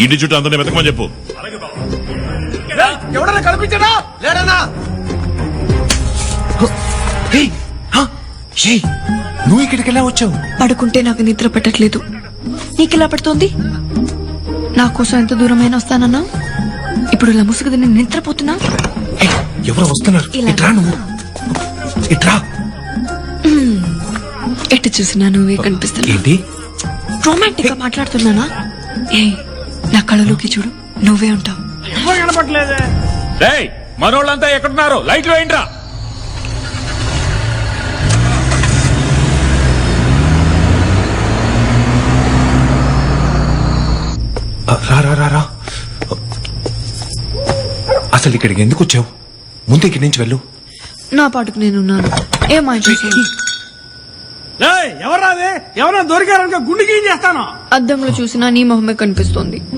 ఇంటి చుట్టూ అందరినీ వెతకమని చెప్పు. ఎవడన్నా కనిపించడా లేడన్నా? నువ్వు ఇక్కడికి ఎలా వచ్చావు? పడుకుంటే నాకు నిద్ర పట్టట్లేదు. నీకెలా పడుతోంది? నా కోసం ఎంత దూరమైనా వస్తానన్నా. ఇప్పుడు ఇలా ముసుగుది నేను నిద్రపోతున్నా. ఎవరు వస్తున్నారు? ఇలా. ఇట్రా నువ్వు, ఇట్రా. ఎటు చూసినా నువ్వే కనిపిస్తున్నా. ఏంటి? రొమాంటిక్ గా మాట్లాడుతున్నానా? ఏ నా కళ్ళలోకి చూడు, నువ్వే ఉంటావు. కనపట్లేదే. రేయ్ మనోళ్ళంతా ఎక్కడున్నారు? లైట్లు వేయండిరా. రా రా రా రా. అసలు ఇక్కడికి ఎందుకు వచ్చావు? ముందు ఇక్కడి నుంచి వెళ్ళు. నా పాటుకు నేనున్నాను. ఏమా ఎవరాదే? ఎవరైనా దొరికారనుకో గుండెకి ఏం చేస్తాను? అద్దంలో చూసినా నీ మొహమే కనిపిస్తోంది.